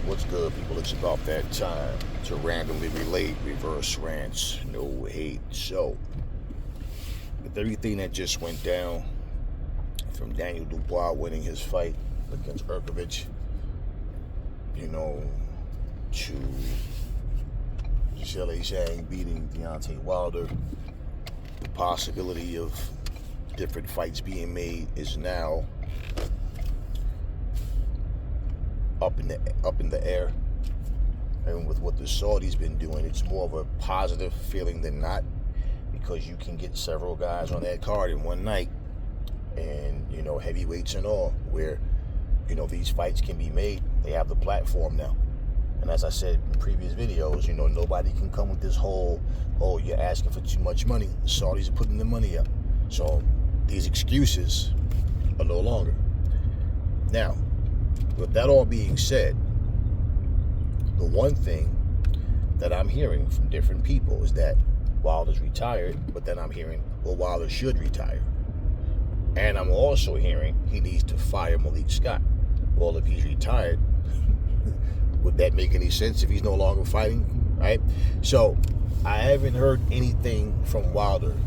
What's good, people? It's about that time to randomly relate reverse rants, no hate. So, with everything that just went down, from Daniel Dubois winning his fight against Erkovich, to Giselle Zhang beating Deontay Wilder, the possibility of different fights being made is now up in the air. And with what the Saudis been doing, it's more of a positive feeling than not, because you can get several guys on that card in one night, and heavyweights and all, where these fights can be made. They have the platform now. And as I said in previous videos, nobody can come with this whole, oh, you're asking for too much money. The Saudis are putting the money up. So these excuses are no longer. Now, with that all being said, the one thing that I'm hearing from different people is that Wilder's retired, but then I'm hearing, well, Wilder should retire. And I'm also hearing he needs to fire Malik Scott. Well, if he's retired, would that make any sense if he's no longer fighting, right? So I haven't heard anything from Wilder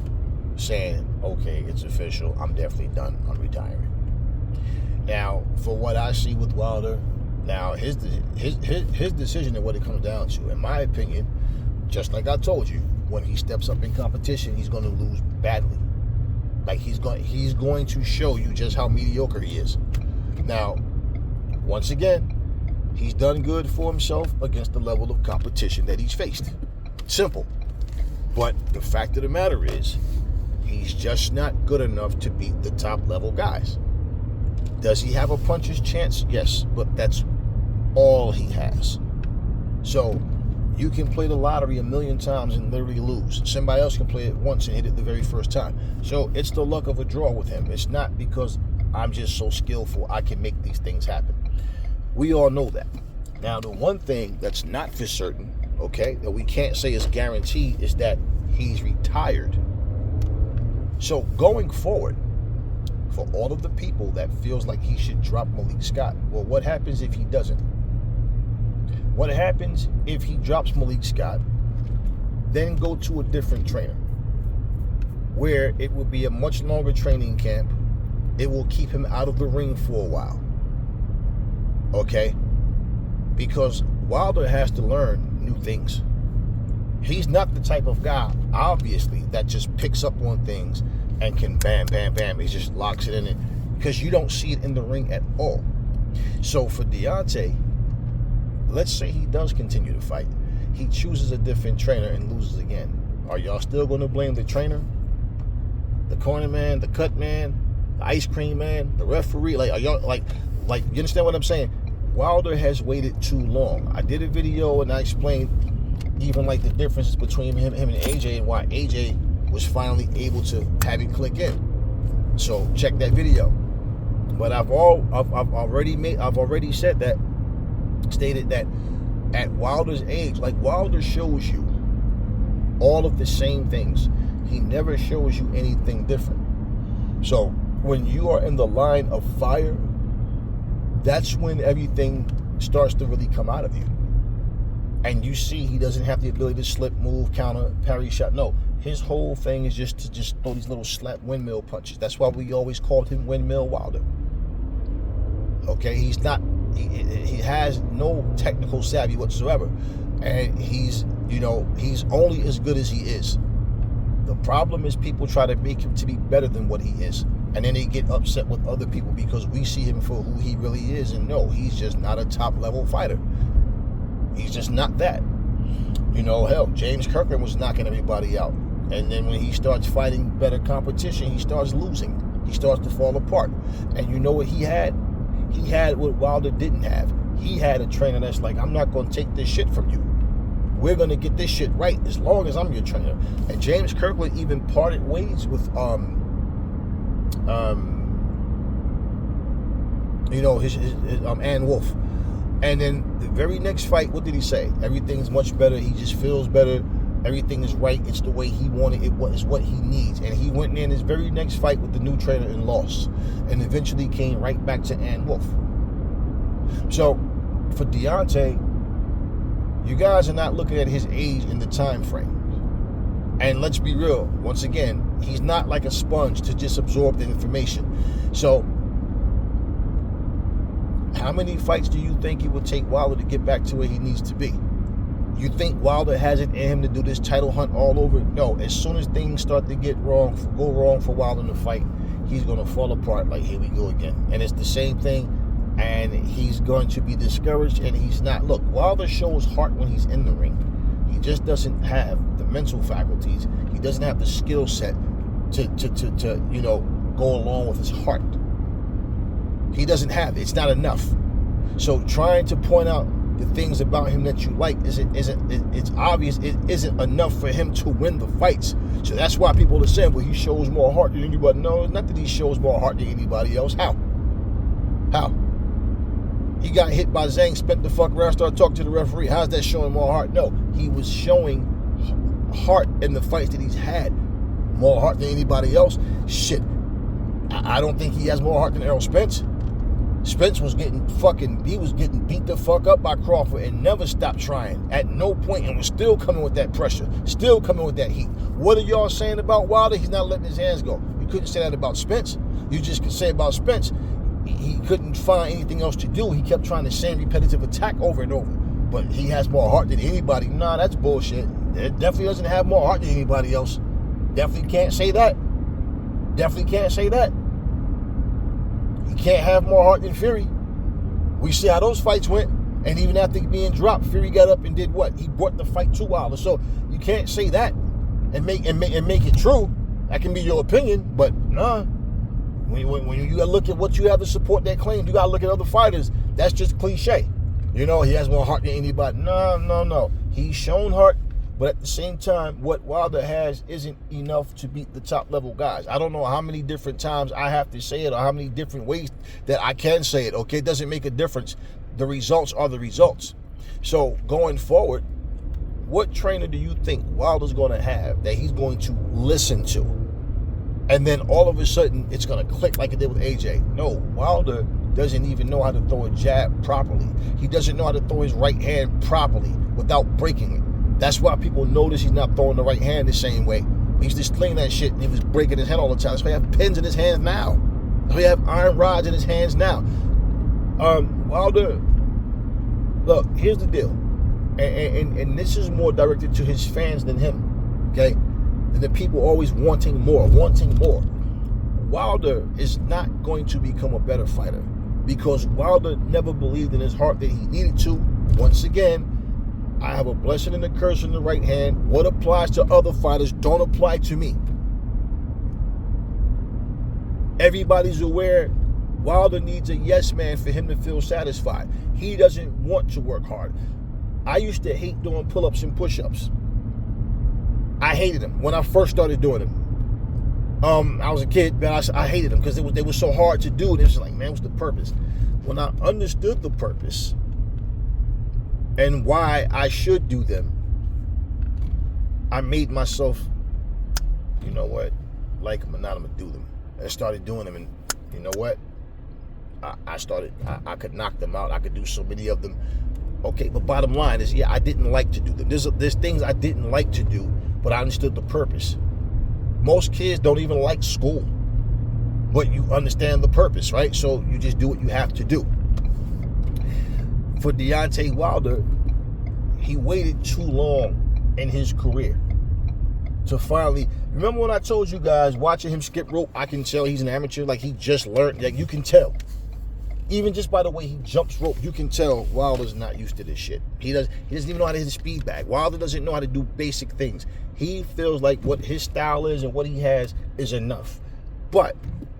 saying, okay, it's official, I'm definitely done, I'm retiring. Now, for what I see with Wilder, now his decision and what it comes down to, in my opinion, just like I told you, when he steps up in competition, he's going to lose badly. Like he's going to show you just how mediocre he is. Now, once again, he's done good for himself against the level of competition that he's faced. Simple. But the fact of the matter is, he's just not good enough to beat the top level guys. Does he have a puncher's chance? Yes, but that's all he has. So you can play the lottery a million times and literally lose. Somebody else can play it once and hit it the very first time. So it's the luck of a draw with him. It's not because I'm just so skillful I can make these things happen. We all know that. Now, the one thing that's not for certain, okay, that we can't say is guaranteed, is that he's retired. So going forward, for all of the people that feels like he should drop Malik Scott, well, what happens if he doesn't? What happens if he drops Malik Scott, then go to a different trainer, where it will be a much longer training camp? It will keep him out of the ring for a while. Okay? Because Wilder has to learn new things. He's not the type of guy, obviously, that just picks up on things and can bam, bam, bam. He just locks it in it, because you don't see it in the ring at all. So for Deontay, let's say he does continue to fight. He chooses a different trainer and loses again. Are y'all still going to blame the trainer? The corner man, the cut man, the ice cream man, the referee? Like, are y'all, like, you understand what I'm saying? Wilder has waited too long. I did a video and I explained even like the differences between him and AJ, and why AJ was finally able to have it click in. So check that video. But I've already said that, stated that at Wilder's age, like, Wilder shows you all of the same things. He never shows you anything different. So when you are in the line of fire, that's when everything starts to really come out of you. And you see he doesn't have the ability to slip, move, counter, parry, shot. No, his whole thing is just to throw these little slap windmill punches. That's why we always called him Windmill Wilder. Okay, he has no technical savvy whatsoever. And he's only as good as he is. The problem is people try to make him to be better than what he is. And then they get upset with other people because we see him for who he really is. And no, he's just not a top level fighter. He's just not that. Hell, James Kirkland was knocking everybody out. And then when he starts fighting better competition, he starts losing. He starts to fall apart. And you know what he had? He had what Wilder didn't have. He had a trainer that's like, I'm not going to take this shit from you. We're going to get this shit right as long as I'm your trainer. And James Kirkland even parted ways with Ann Wolf. And then the very next fight, what did he say? Everything's much better. He just feels better. Everything is right. It's the way he wanted it. It's what he needs. And he went in his very next fight with the new trainer and lost. And eventually came right back to Ann Wolf. So for Deontay, you guys are not looking at his age in the time frame. And let's be real, once again, he's not like a sponge to just absorb the information. So, how many fights do you think it would take Wilder to get back to where he needs to be? You think Wilder has it in him to do this title hunt all over? No, as soon as things start to go wrong for Wilder in the fight, he's going to fall apart like, here we go again. And it's the same thing, and he's going to be discouraged, and he's not. Look, Wilder shows heart when he's in the ring. He just doesn't have the mental faculties. He doesn't have the skill set to go along with his heart. He doesn't have it. It's not enough. So trying to point out the things about him that you like it's obvious it isn't enough for him to win the fights. So that's why people are saying, well, he shows more heart than anybody. No, it's not that he shows more heart than anybody else. How? He got hit by Zhang, spent the fuck around, started talking to the referee. How's that showing more heart? No, he was showing heart in the fights that he's had. More heart than anybody else? Shit. I don't think he has more heart than Errol Spence. Spence was getting beat the fuck up by Crawford and never stopped trying at no point, and was still coming with that pressure, still coming with that heat. What are y'all saying about Wilder? He's not letting his hands go. You couldn't say that about Spence. You just could say about Spence, he couldn't find anything else to do. He kept trying the same repetitive attack over and over. But he has more heart than anybody. Nah, that's bullshit. It definitely doesn't have more heart than anybody else. Definitely can't say that. Definitely can't say that. He can't have more heart than Fury. We see how those fights went. And even after being dropped, Fury got up and did what? He brought the fight to Wilder. So you can't say that and make it true. That can be your opinion, but nah. When you gotta look at what you have to support that claim, you gotta look at other fighters. That's just cliche. He has more heart than anybody. No. He's shown heart, but at the same time, what Wilder has isn't enough to beat the top level guys. I don't know how many different times I have to say it or how many different ways that I can say it. Okay, it doesn't make a difference. The results are the results. So going forward, what trainer do you think Wilder's going to have that he's going to listen to? And then all of a sudden, it's going to click like it did with AJ. No, Wilder doesn't even know how to throw a jab properly. He doesn't know how to throw his right hand properly without breaking it. That's why people notice he's not throwing the right hand the same way. He used to sling that shit and he was breaking his head all the time. That's why he has pins in his hands now. That's why he has iron rods in his hands now. Wilder, look, here's the deal. And this is more directed to his fans than him, okay? And the people always wanting more. Wilder is not going to become a better fighter because Wilder never believed in his heart that he needed to. Once again, I have a blessing and a curse in the right hand. What applies to other fighters don't apply to me. Everybody's aware Wilder needs a yes man for him to feel satisfied. He doesn't want to work hard. I used to hate doing pull-ups and push-ups. I hated them when I first started doing them. I was a kid, but I hated them because they were so hard to do. And it was like, man, what's the purpose? When I understood the purpose and why I should do them, I made myself, you know what, like them and not I'm gonna do them. And I started doing them, and you know what? I could knock them out. I could do so many of them. Okay, but bottom line is, yeah, I didn't like to do them. There's things I didn't like to do, but I understood the purpose. Most kids don't even like school, but you understand the purpose, right? So you just do what you have to do. For Deontay Wilder, he waited too long in his career to finally... Remember when I told you guys, watching him skip rope, I can tell he's an amateur, like he just learned, like you can tell. Even just by the way he jumps rope, you can tell Wilder's not used to this shit. He doesn't even know how to hit a speed bag. Wilder doesn't know how to do basic things. He feels like what his style is and what he has is enough. But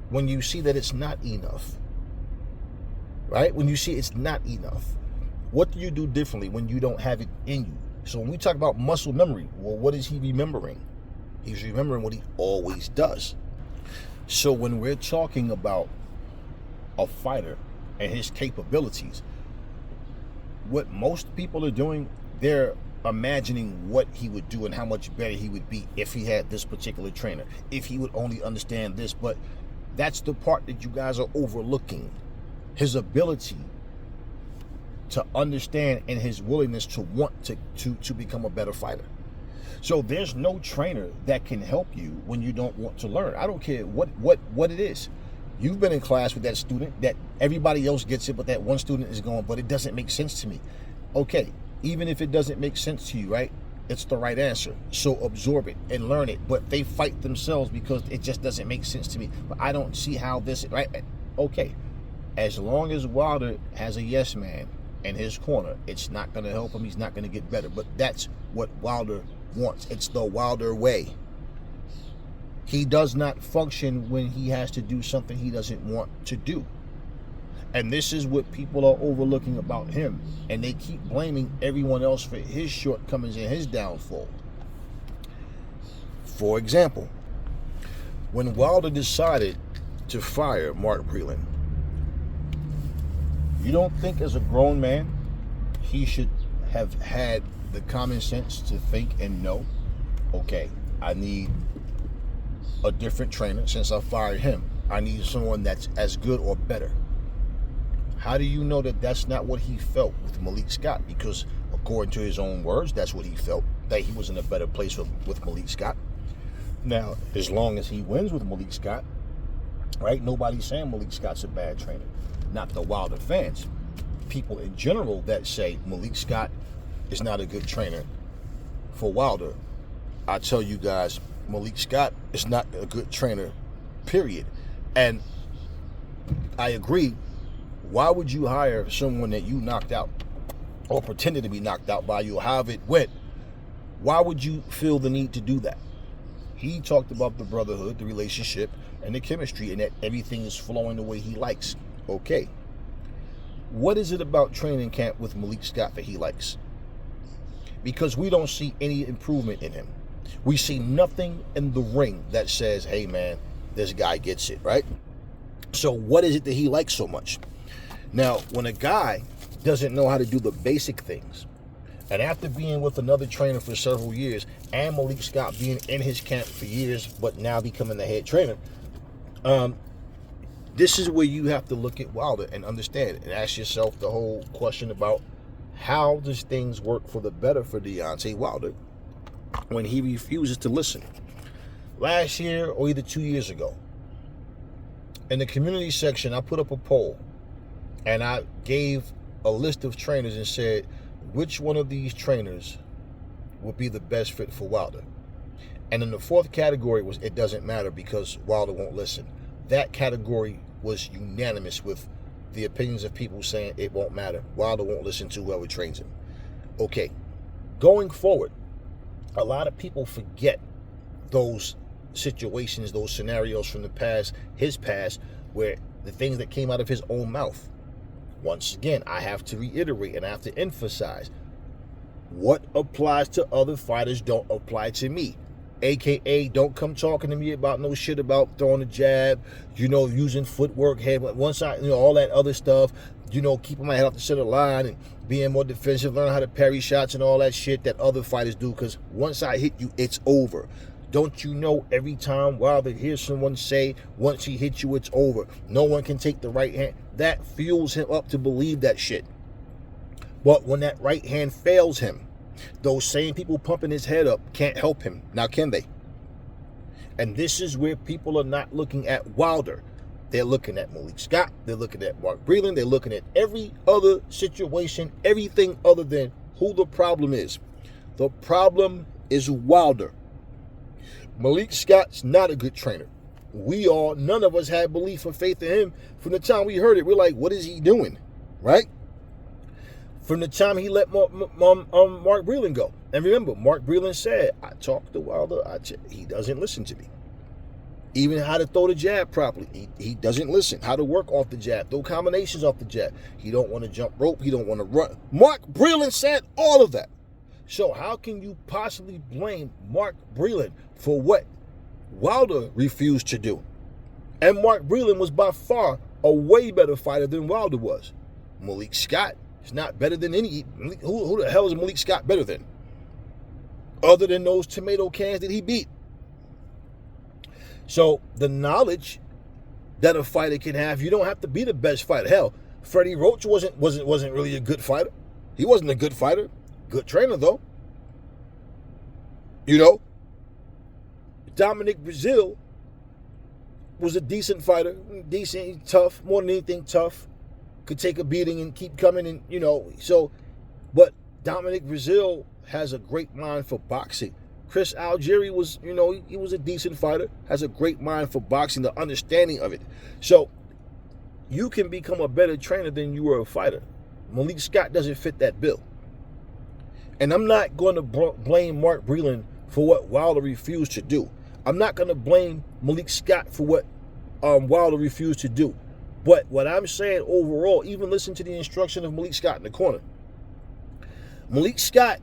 when you see that it's not enough, right? When you see it's not enough, what do you do differently when you don't have it in you? So when we talk about muscle memory, well, what is he remembering? He's remembering what he always does. So when we're talking about a fighter and his capabilities, what most people are doing, they're imagining what he would do and how much better he would be if he had this particular trainer, if he would only understand this. But that's the part that you guys are overlooking, his ability to understand and his willingness to want to become a better fighter. So there's no trainer that can help you when you don't want to learn. I don't care what it is. You've been in class with that student that everybody else gets it, but that one student is going, but it doesn't make sense to me. Okay, even if it doesn't make sense to you, right? It's the right answer. So absorb it and learn it. But they fight themselves because it just doesn't make sense to me. But I don't see how this, right? Okay, as long as Wilder has a yes man in his corner, it's not going to help him. He's not going to get better. But that's what Wilder wants. It's the Wilder way. He does not function when he has to do something he doesn't want to do. And this is what people are overlooking about him. And they keep blaming everyone else for his shortcomings and his downfall. For example, when Wilder decided to fire Mark Breland, you don't think as a grown man he should have had the common sense to think and know, okay, I need a different trainer since I fired him. I need someone that's as good or better. How do you know that that's not what he felt with Malik Scott? Because according to his own words, that's what he felt, that he was in a better place with Malik Scott. Now, as long as he wins with Malik Scott, right, nobody's saying Malik Scott's a bad trainer. Not the Wilder fans. People in general that say Malik Scott is not a good trainer for Wilder. I tell you guys, Malik Scott is not a good trainer, period. And I agree. Why would you hire someone that you knocked out or pretended to be knocked out by you, however it went? Why would you feel the need to do that? He talked about the brotherhood, the relationship, and the chemistry, and that everything is flowing the way he likes. Okay. What is it about training camp with Malik Scott that he likes? Because we don't see any improvement in him. We see nothing in the ring that says, hey man, this guy gets it, right? So what is it that he likes so much? Now, when a guy doesn't know how to do the basic things, and after being with another trainer for several years, and Malik Scott being in his camp for years, but now becoming the head trainer, this is where you have to look at Wilder and understand and ask yourself the whole question about how does things work for the better for Deontay Wilder when he refuses to listen. Last year or either 2 years ago, in the community section, I put up a poll and I gave a list of trainers and said, which one of these trainers would be the best fit for Wilder? And in the fourth category was, it doesn't matter because Wilder won't listen. That category was unanimous with the opinions of people saying it won't matter. Wilder won't listen to whoever trains him. Okay, going forward, a lot of people forget those situations, those scenarios from the past, his past, where the things that came out of his own mouth. Once again, I have to reiterate and I have to emphasize, what applies to other fighters don't apply to me. AKA, don't come talking to me about no shit about throwing a jab, using footwork, head, all that other stuff, keeping my head off the center line and being more defensive, learn how to parry shots and all that shit that other fighters do, because once I hit you, it's over. Don't you know every time Wilder hears someone say, once he hits you, it's over. No one can take the right hand. That fuels him up to believe that shit. But when that right hand fails him, those same people pumping his head up can't help him. Now, can they? And this is where people are not looking at Wilder. They're looking at Malik Scott. They're looking at Mark Breland. They're looking at every other situation, everything other than who the problem is. The problem is Wilder. Malik Scott's not a good trainer. None of us had belief or faith in him from the time we heard it. We're like, what is he doing? Right? From the time he let Mark Breland go. And remember, Mark Breland said, I talked to Wilder, he doesn't listen to me. Even how to throw the jab properly, he doesn't listen. How to work off the jab, throw combinations off the jab. He don't want to jump rope, he don't want to run. Mark Breland said all of that. So how can you possibly blame Mark Breland for what Wilder refused to do? And Mark Breland was by far a way better fighter than Wilder was. Malik Scott is not better than any. Who the hell is Malik Scott better than? Other than those tomato cans that he beat. So the knowledge that a fighter can have, you don't have to be the best fighter. Hell, Freddie Roach wasn't really a good fighter. He wasn't a good fighter. Good trainer though. You know, Dominic Brazil was a decent fighter, decent, tough, more than anything tough. Could take a beating and keep coming, and you know. So, but Dominic Brazil has a great mind for boxing. Chris Algieri was, you know, he was a decent fighter, has a great mind for boxing, the understanding of it. So, you can become a better trainer than you were a fighter. Malik Scott doesn't fit that bill. And I'm not going to blame Mark Breland for what Wilder refused to do. I'm not going to blame Malik Scott for what Wilder refused to do. But what I'm saying overall, even listen to the instruction of Malik Scott in the corner. Malik Scott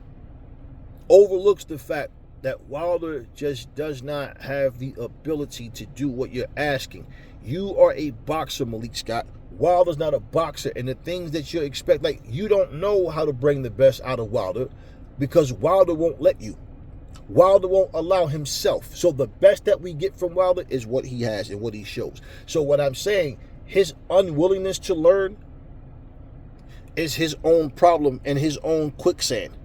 overlooks the fact that Wilder just does not have the ability to do what you're asking. You are a boxer, Malik Scott. Wilder's not a boxer, and the things that you expect, like, you don't know how to bring the best out of Wilder because Wilder won't let you. Wilder won't allow himself. So the best that we get from Wilder is what he has and what he shows. So what I'm saying, his unwillingness to learn is his own problem and his own quicksand,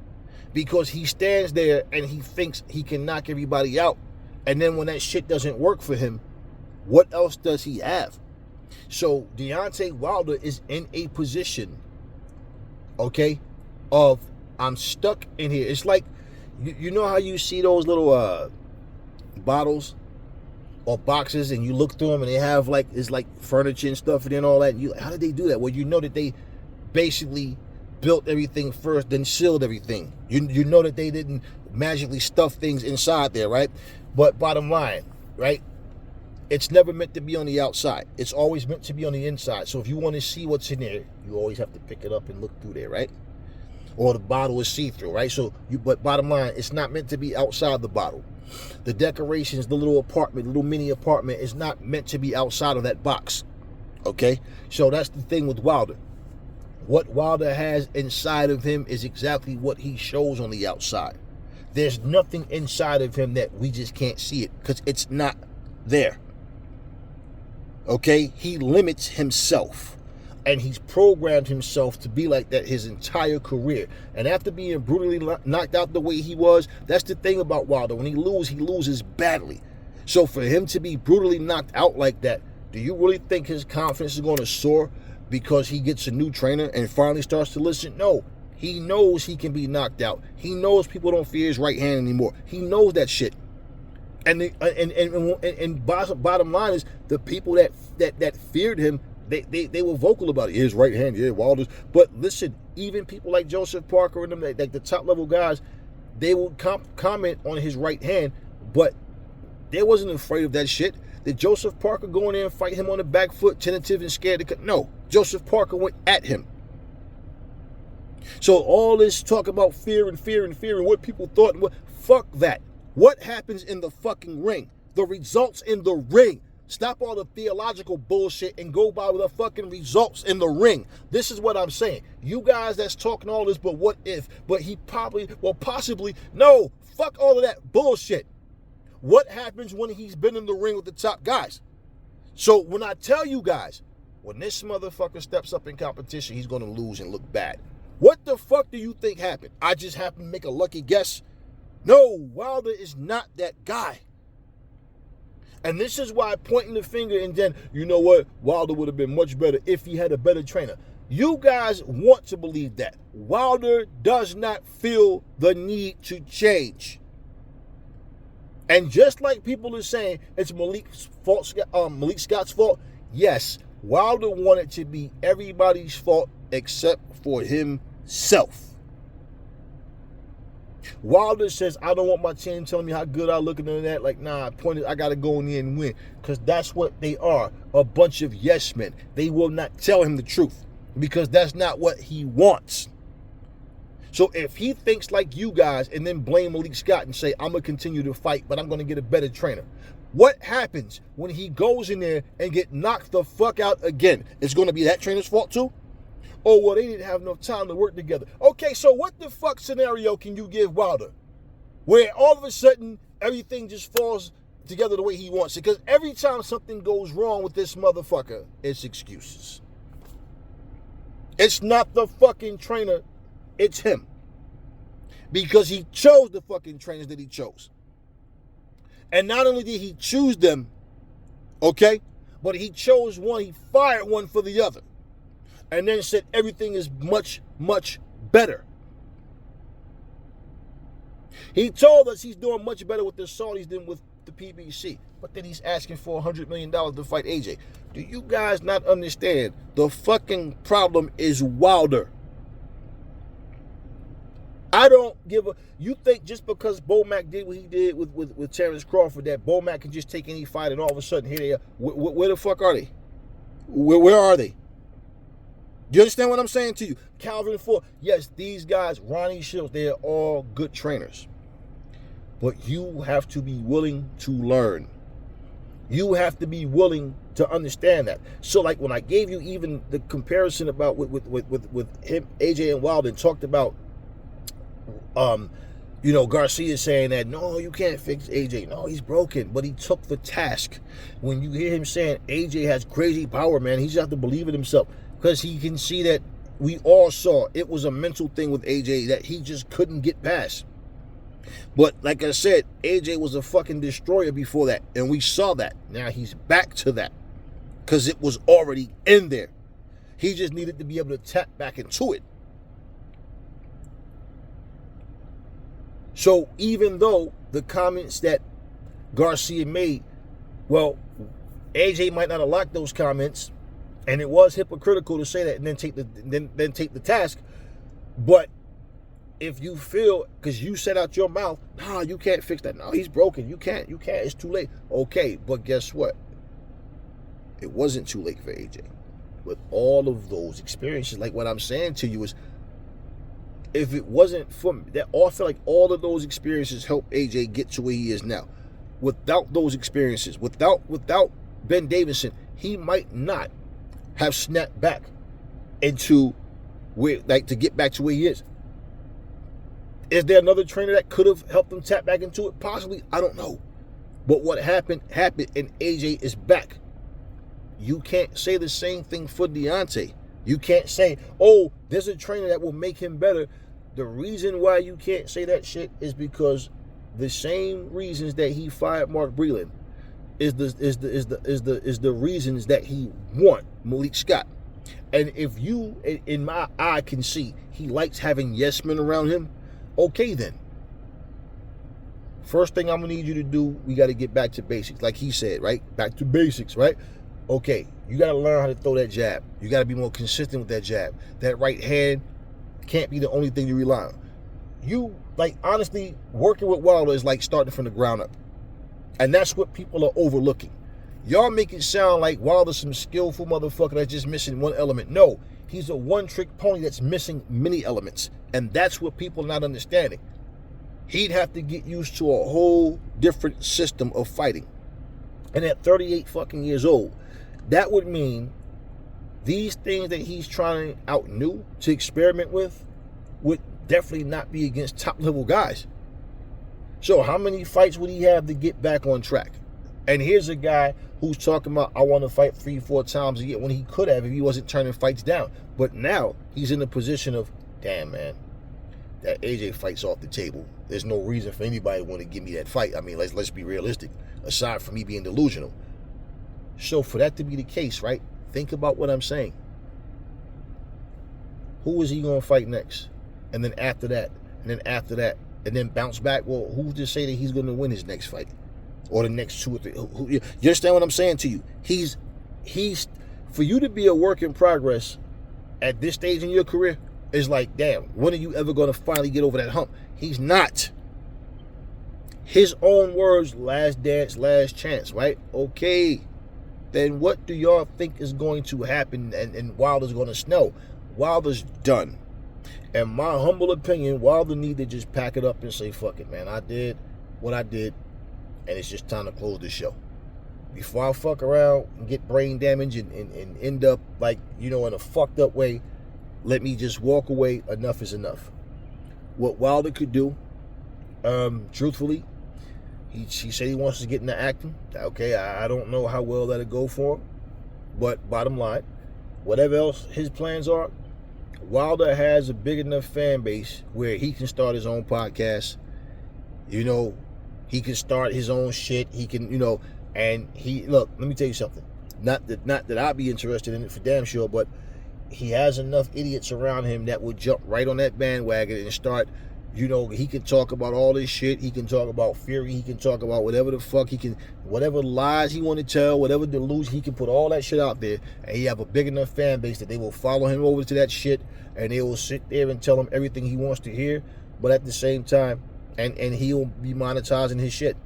because he stands there and he thinks he can knock everybody out, and then when that shit doesn't work for him, what else does he have? So Deontay Wilder is in a position, okay, of I'm stuck in here. It's like, you know how you see those little bottles or boxes, and you look through them and they have like, it's like furniture and stuff and all that. And you like, how did they do that? Well, you know that they basically built everything first, then sealed everything. You know that they didn't magically stuff things inside there, right? But bottom line, right? It's never meant to be on the outside. It's always meant to be on the inside. So if you want to see what's in there, you always have to pick it up and look through there, right? Or the bottle is see-through, right? So but bottom line, it's not meant to be outside the bottle. The decorations, the little apartment, little mini apartment is not meant to be outside of that box. Okay? So that's the thing with Wilder. What Wilder has inside of him is exactly what he shows on the outside. There's nothing inside of him that we just can't see it because it's not there. Okay? He limits himself. And he's programmed himself to be like that his entire career. And after being brutally knocked out the way he was, that's the thing about Wilder. When he loses badly. So for him to be brutally knocked out like that, do you really think his confidence is going to soar because he gets a new trainer and finally starts to listen? No. He knows he can be knocked out. He knows people don't fear his right hand anymore. He knows that shit. And bottom line is, the people that feared him, they were vocal about it. His right hand, yeah, Wilder's. But listen, even people like Joseph Parker and them, like the top level guys, they would comment on his right hand, but they wasn't afraid of that shit. Did Joseph Parker go in there and fight him on the back foot, tentative and scared to cut? No, Joseph Parker went at him. So all this talk about fear and what people thought, fuck that. What happens in the fucking ring? The results in the ring. Stop all the theological bullshit and go by the fucking results in the ring. This is what I'm saying. You guys that's talking all this, but what if? But he probably, well, possibly. No, fuck all of that bullshit. What happens when he's been in the ring with the top guys? So when I tell you guys, when this motherfucker steps up in competition, he's going to lose and look bad. What the fuck do you think happened? I just happened to make a lucky guess? No, Wilder is not that guy. And this is why pointing the finger and then, you know what, Wilder would have been much better if he had a better trainer. You guys want to believe that. Wilder does not feel the need to change. And just like people are saying it's Malik Scott's fault, yes, Wilder wanted to be everybody's fault except for himself. Wilder says, I don't want my team telling me how good I look and that. Like, nah, point is, I got to go in there and win. Because that's what they are, a bunch of yes men. They will not tell him the truth because that's not what he wants. So if he thinks like you guys and then blame Malik Scott and say, I'm going to continue to fight, but I'm going to get a better trainer. What happens when he goes in there and get knocked the fuck out again? It's going to be that trainer's fault too? Oh, well, they didn't have enough time to work together. Okay, so what the fuck scenario can you give Wilder where all of a sudden everything just falls together the way he wants it? Because every time something goes wrong with this motherfucker, it's excuses. It's not the fucking trainer, it's him. Because he chose the fucking trainers that he chose. And not only did he choose them, okay, but he chose one, he fired one for the other. And then said everything is much, much better. He told us he's doing much better with the Saudis than with the PBC. But then he's asking for $100 million to fight AJ. Do you guys not understand? The fucking problem is Wilder. I don't give a... You think just because Bomac did what he did with Terrence Crawford, that Bomac can just take any fight and all of a sudden, here they are. Where the fuck are they? Where are they? Do you understand what I'm saying to you? Calvin Ford. Yes, these guys, Ronnie Shields, they are all good trainers. But you have to be willing to learn. You have to be willing to understand that. So, like when I gave you even the comparison about with him, AJ and Wilder, and talked about, Garcia saying that, no, you can't fix AJ. No, he's broken. But he took the task. When you hear him saying AJ has crazy power, man, he just have to believe in himself. Because he can see that we all saw it was a mental thing with AJ that he just couldn't get past. But like I said, AJ was a fucking destroyer before that. And we saw that. Now he's back to that. Because it was already in there. He just needed to be able to tap back into it. So even though the comments that Garcia made, well, AJ might not have liked those comments, and it was hypocritical to say that and then take the task. But if you feel, because you said out your mouth, nah, you can't fix that. No, he's broken. You can't. It's too late. Okay, but guess what? It wasn't too late for AJ. With all of those experiences, like what I'm saying to you is, if it wasn't for that, I feel like all of those experiences helped AJ get to where he is now. Without those experiences, without Ben Davison, he might not have snapped back into where, like, to get back to where he is. Is there another trainer that could have helped him tap back into it? Possibly, I don't know. But what happened, and AJ is back. You can't say the same thing for Deontay. You can't say, oh, there's a trainer that will make him better. The reason why you can't say that shit is because the same reasons that he fired Mark Breland is the reasons that he want Malik Scott. And if you, in my eye, can see he likes having yes men around him, okay then. First thing I'm gonna need you to do, we got to get back to basics, like he said, right? Back to basics, right? Okay, you got to learn how to throw that jab. You got to be more consistent with that jab. That right hand can't be the only thing you rely on. You, like, honestly, working with Wilder is like starting from the ground up. And that's what people are overlooking. Y'all make it sound like Wilder's some skillful motherfucker that's just missing one element. No, he's a one-trick pony that's missing many elements. And that's what people are not understanding. He'd have to get used to a whole different system of fighting. And at 38 fucking years old, that would mean these things that he's trying out new to experiment with would definitely not be against top-level guys. So how many fights would he have to get back on track? And here's a guy who's talking about, I want to fight 3-4 times a year, when he could have if he wasn't turning fights down. But now he's in a position of, damn, man, that AJ fight's off the table. There's no reason for anybody to want to give me that fight. I mean, let's be realistic, aside from me being delusional. So for that to be the case, right, think about what I'm saying. Who is he going to fight next? And then after that, and then after that, and then bounce back? Well, who's to say that he's going to win his next fight? Or the next 2 or 3? You understand what I'm saying to you? He's for you to be a work in progress at this stage in your career, is like, damn, when are you ever going to finally get over that hump? He's not. His own words, last dance, last chance, right? Okay. Then what do y'all think is going to happen and Wilder's going to snow? Wilder's done. In my humble opinion, Wilder need to just pack it up and say, fuck it, man. I did what I did, and it's just time to close the show. Before I fuck around and get brain damage and end up, like, in a fucked up way, let me just walk away. Enough is enough. What Wilder could do, truthfully, he said he wants to get into acting. Okay, I don't know how well that'll go for him. But bottom line, whatever else his plans are, Wilder has a big enough fan base where he can start his own podcast. You know, he can start his own shit. He can, and look, let me tell you something. Not that I'd be interested in it for damn sure, but he has enough idiots around him that would jump right on that bandwagon and start. He can talk about all this shit. He can talk about Fury. He can talk about whatever the fuck whatever lies he want to tell, whatever delusion, he can put all that shit out there. And he have a big enough fan base that they will follow him over to that shit, and they will sit there and tell him everything he wants to hear. But at the same time, and he'll be monetizing his shit.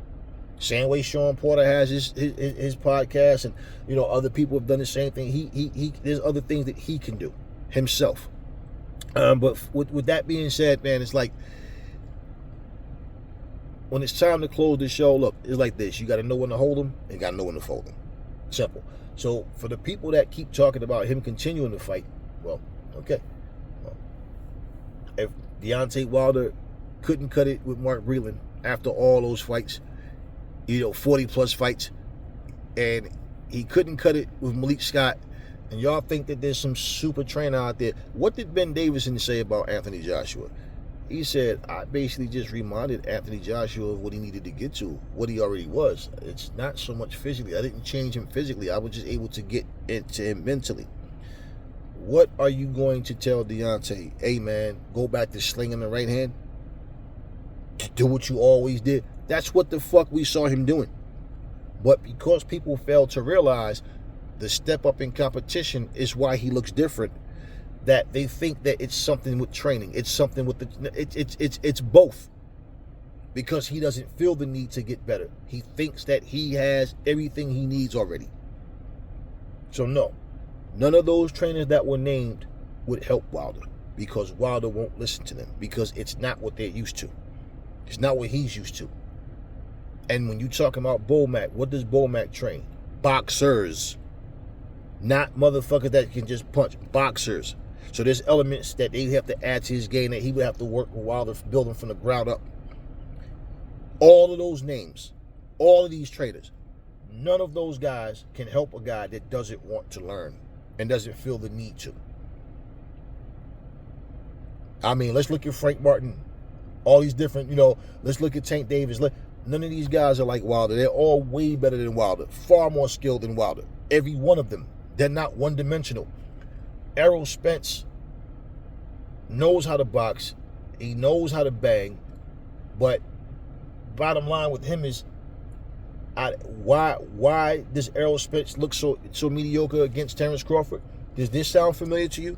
Same way Sean Porter has his podcast, and other people have done the same thing. He there's other things that he can do himself. But with that being said, man, it's like, when it's time to close the show, look, it's like this. You got to know when to hold them, and you got to know when to fold them. Simple. So for the people that keep talking about him continuing to fight, well, okay. Well, if Deontay Wilder couldn't cut it with Mark Breland after all those fights, 40 plus fights, and he couldn't cut it with Malik Scott, and y'all think that there's some super trainer out there. What did Ben Davison say about Anthony Joshua? He said, I basically just reminded Anthony Joshua of what he needed to get to, what he already was. It's not so much physically. I didn't change him physically. I was just able to get into him mentally. What are you going to tell Deontay? Hey, man, go back to slinging the right hand? Do what you always did? That's what the fuck we saw him doing. But because people fail to realize the step up in competition is why he looks different, that they think that it's something with training. It's something with it's both. Because he doesn't feel the need to get better. He thinks that he has everything he needs already. So no, none of those trainers that were named would help Wilder, because Wilder won't listen to them, because it's not what they're used to. It's not what he's used to. And when you talking about Bomac, what does Bomac train? Boxers. Not motherfuckers that can just punch. Boxers. So there's elements that they have to add to his game that he would have to work with Wilder, building from the ground up. All of those names, all of these traders, none of those guys can help a guy that doesn't want to learn and doesn't feel the need to. I mean, let's look at Frank Martin. All these different, let's look at Tank Davis. None of these guys are like Wilder. They're all way better than Wilder, far more skilled than Wilder. Every one of them. They're not one-dimensional. Errol Spence knows how to box. He knows how to bang. But bottom line with him is, why does Errol Spence look so mediocre against Terrence Crawford? Does this sound familiar to you?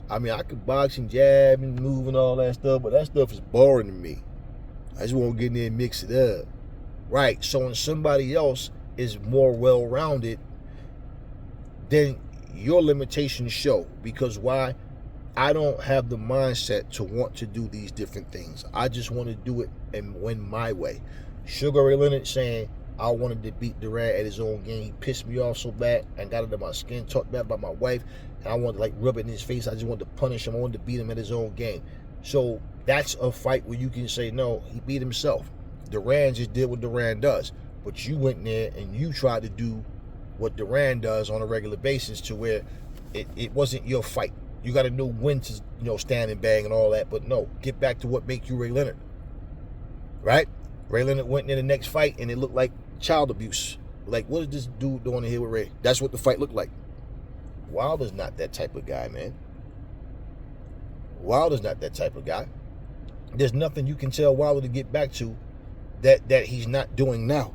I mean, I could box and jab and move and all that stuff, but that stuff is boring to me. I just want to get in there and mix it up. Right, so when somebody else is more well-rounded, then your limitations show. Because why? I don't have the mindset to want to do these different things. I just want to do it and win my way. Sugar Ray Leonard saying, I wanted to beat Durant at his own game. He pissed me off so bad and got under my skin, talked bad about my wife, and I wanted to rub it in his face. I just wanted to punish him. I wanted to beat him at his own game. So that's a fight where you can say, no, he beat himself. Duran just did what Duran does. But you went in there and you tried to do what Duran does on a regular basis, to where it wasn't your fight. You got to know when to, stand and bang and all that. But no, get back to what makes you Ray Leonard. Right? Ray Leonard went in the next fight and it looked like child abuse. Like, what is this dude doing here with Ray? That's what the fight looked like. Wilder's not that type of guy, man. Wilder's not that type of guy. There's nothing you can tell Wilder to get back to that he's not doing now.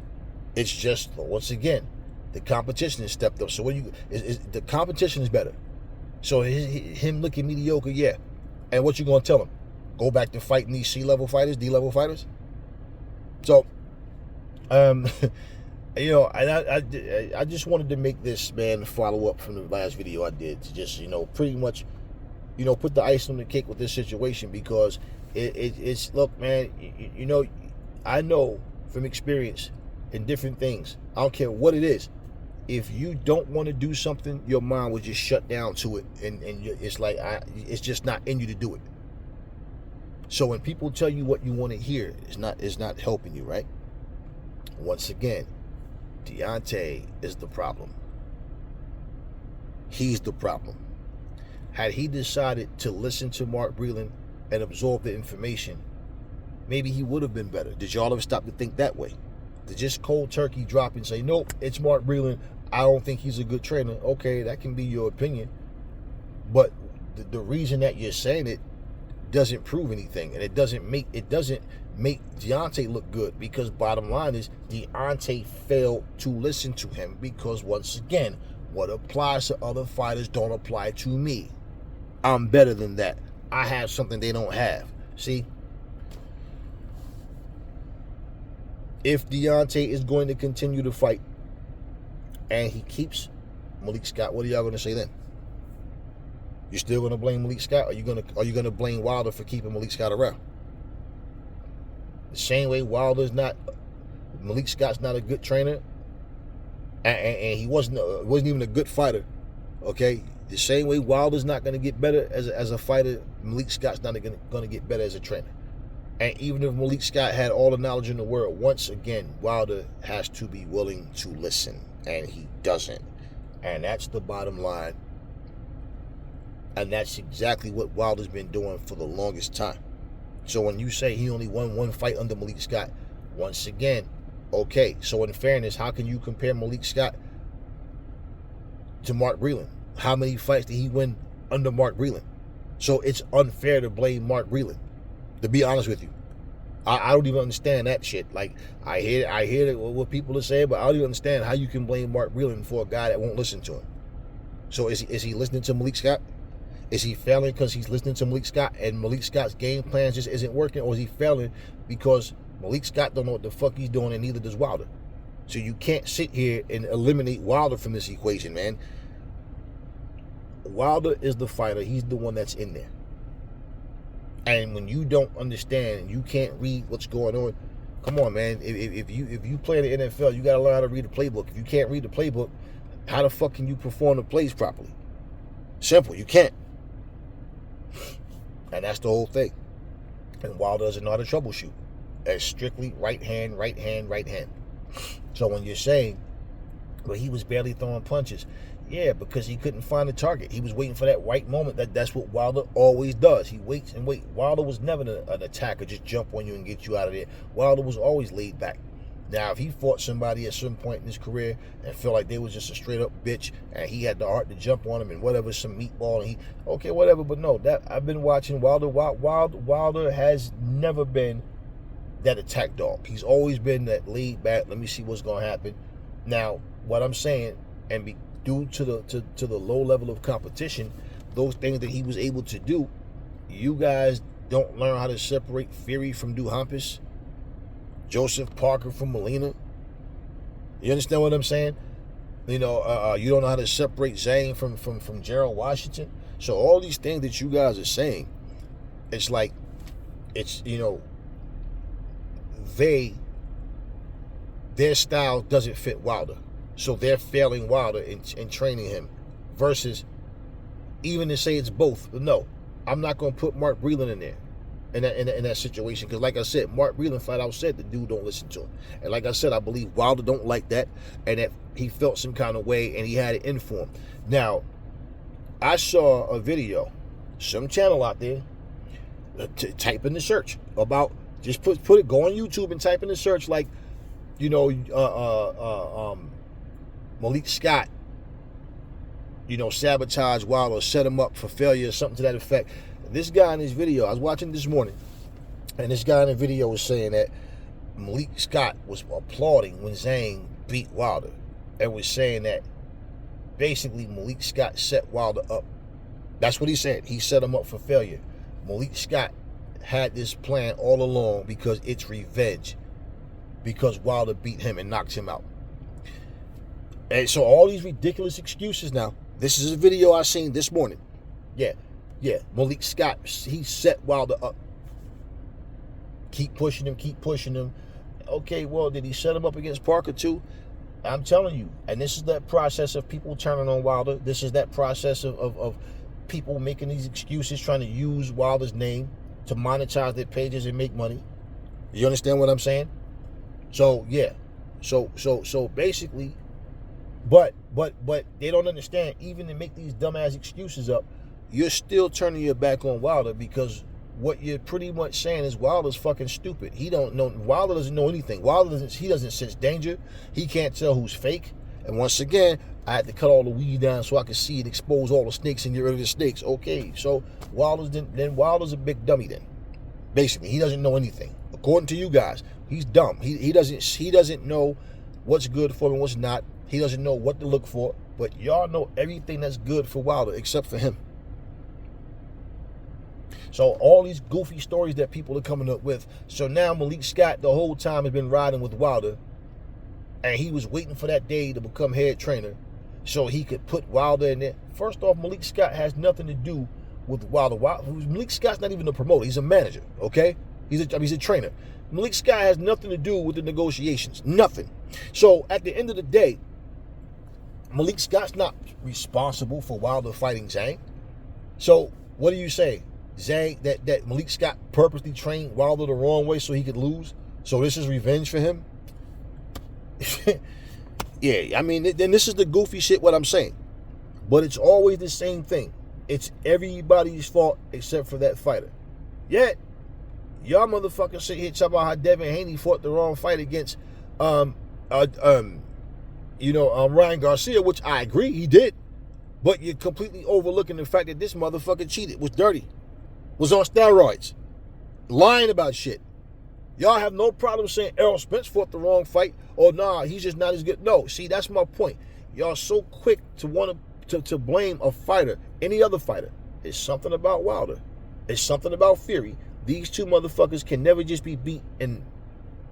It's just, once again, the competition has stepped up. So the competition is better. So him looking mediocre, yeah. And what you gonna tell him? Go back to fighting these C-level fighters, D-level fighters? So, I just wanted to make this, man, follow up from the last video I did, to just, pretty much, put the ice on the cake with this situation, because it's look, man, I know from experience in different things, I don't care what it is, if you don't want to do something, your mind will just shut down to it, and it's like, it's just not in you to do it. So when people tell you what you want to hear, it's not helping you, right? Once again, Deontay is the problem. He's the problem. Had he decided to listen to Mark Breland and absorb the information, maybe he would have been better. Did y'all ever stop to think that way? To just cold turkey drop and say, nope, it's Mark Breland, I don't think he's a good trainer. Okay, that can be your opinion. But the reason that you're saying it doesn't prove anything, and it doesn't make Deontay look good, because bottom line is Deontay failed to listen to him, because once again, what applies to other fighters don't apply to me. I'm better than that. I have something they don't have. See? If Deontay is going to continue to fight and he keeps Malik Scott, what are y'all going to say then? You still going to blame Malik Scott? Or are you going to blame Wilder for keeping Malik Scott around? The same way Malik Scott's not a good trainer, and he wasn't even a good fighter. Okay, the same way Wilder's not going to get better as a fighter, Malik Scott's not going to get better as a trainer. And even if Malik Scott had all the knowledge in the world, once again, Wilder has to be willing to listen, and he doesn't. And that's the bottom line. And that's exactly what Wilder's been doing for the longest time. So when you say he only won one fight under Malik Scott, once again, okay, so in fairness, how can you compare Malik Scott to Mark Breland? How many fights did he win under Mark Breland? So it's unfair to blame Mark Breland, to be honest with you. I don't even understand that shit. Like, I hear what people are saying, but I don't even understand how you can blame Mark Breland for a guy that won't listen to him. So is he listening to Malik Scott? Is he failing because he's listening to Malik Scott and Malik Scott's game plan just isn't working? Or is he failing because Malik Scott don't know what the fuck he's doing, and neither does Wilder? So you can't sit here and eliminate Wilder from this equation, man. Wilder is the fighter. He's the one that's in there. And when you don't understand, you can't read what's going on. Come on, man. If you play in the NFL, you got to learn how to read the playbook. If you can't read the playbook, how the fuck can you perform the plays properly? Simple. You can't. And that's the whole thing. And Wilder doesn't know how to troubleshoot. It's strictly right hand, right hand, right hand. So when you're saying, well, he was barely throwing punches, yeah, because he couldn't find the target. He was waiting for that right moment. That's what Wilder always does. He waits and waits. Wilder was never an attacker, just jump on you and get you out of there. Wilder was always laid back. Now, if he fought somebody at some point in his career and felt like they was just a straight up bitch, and he had the heart to jump on him and whatever, some meatball, and okay, whatever. But no, that I've been watching Wilder. Wilder has never been that attack dog. He's always been that laid back. Let me see what's gonna happen. Now, what I'm saying, and due to the low level of competition, those things that he was able to do, you guys don't learn how to separate Fury from Duhaupas, Joseph Parker from Molina. You understand what I'm saying? You know, you don't know how to separate Zhang from Gerald Washington. So all these things that you guys are saying, it's like, it's, you know, their style doesn't fit Wilder. So they're failing Wilder in training him. Versus, even to say it's both, no, I'm not going to put Mark Breland in there. In that situation, because like I said, Mark Breland flat out said the dude don't listen to him, and like I said, I believe Wilder don't like that, and that he felt some kind of way, and he had it in for him. Now, I saw a video, some channel out there, type in the search about, just put it, go on YouTube and type in the search, like, you know, Malik Scott, you know, sabotage Wilder, set him up for failure, or something to that effect. This guy in his video, I was watching this morning, and this guy in the video was saying that Malik Scott was applauding when Zhang beat Wilder, and was saying that basically Malik Scott set Wilder up. That's what he said. He set him up for failure. Malik Scott had this plan all along because it's revenge, because Wilder beat him and knocked him out. And so all these ridiculous excuses now. This is a video I seen this morning. Yeah, Malik Scott, he set Wilder up. Keep pushing him. Okay, well, did he set him up against Parker too? I'm telling you. And this is that process of people turning on Wilder. This is that process of people making these excuses, trying to use Wilder's name to monetize their pages and make money. You understand what I'm saying? So, yeah. So basically, but they don't understand, even to make these dumbass excuses up, you're still turning your back on Wilder, because what you're pretty much saying is Wilder's fucking stupid. He don't know. Wilder doesn't know anything. He doesn't sense danger. He can't tell who's fake. And once again, I had to cut all the weed down so I could see it, expose all the snakes and get rid of the snakes. Okay, so Wilder's a big dummy then. Basically, he doesn't know anything. According to you guys, he's dumb. He doesn't know what's good for him and what's not. He doesn't know what to look for. But y'all know everything that's good for Wilder except for him. So all these goofy stories that people are coming up with. So now Malik Scott the whole time has been riding with Wilder, and he was waiting for that day to become head trainer so he could put Wilder in there. First off, Malik Scott has nothing to do with Wilder. Malik Scott's not even a promoter. He's a manager, okay? He's a trainer. Malik Scott has nothing to do with the negotiations. Nothing. So at the end of the day, Malik Scott's not responsible for Wilder fighting Zhang. So what do you say? Zhang, that Malik Scott purposely trained Wilder the wrong way so he could lose? So this is revenge for him? Yeah, I mean, then this is the goofy shit what I'm saying. But it's always the same thing. It's everybody's fault except for that fighter. Yet, y'all motherfuckers sit here talking about how Devin Haney fought the wrong fight against Ryan Garcia, which I agree he did. But you're completely overlooking the fact that this motherfucker cheated, was dirty, was on steroids, lying about shit. Y'all have no problem saying Errol Spence fought the wrong fight, or nah, he's just not as good. No, see, that's my point. Y'all so quick to want to blame a fighter, any other fighter. It's something about Wilder. It's something about Fury. These two motherfuckers can never just be beat and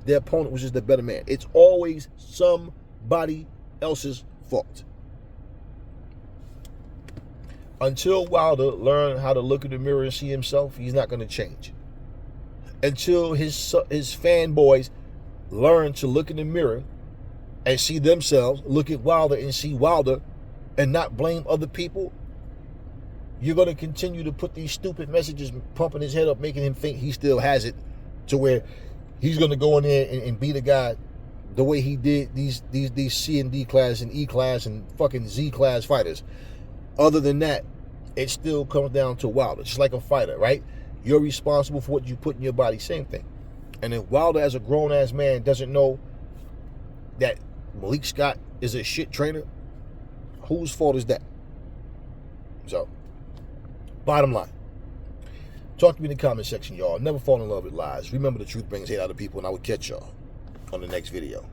their opponent was just the better man. It's always somebody else's fault. Until Wilder learns how to look in the mirror and see himself, he's not going to change. Until his fanboys learn to look in the mirror and see themselves, look at Wilder and see Wilder and not blame other people, you're going to continue to put these stupid messages pumping his head up, making him think he still has it, to where he's going to go in there and beat a guy the way he did these C and D class and E class and fucking Z class fighters. Other than that, it still comes down to Wilder. Just like a fighter, right? You're responsible for what you put in your body. Same thing. And if Wilder, as a grown-ass man, doesn't know that Malik Scott is a shit trainer, whose fault is that? So, bottom line. Talk to me in the comment section, y'all. Never fall in love with lies. Remember, the truth brings hate out of people, and I will catch y'all on the next video.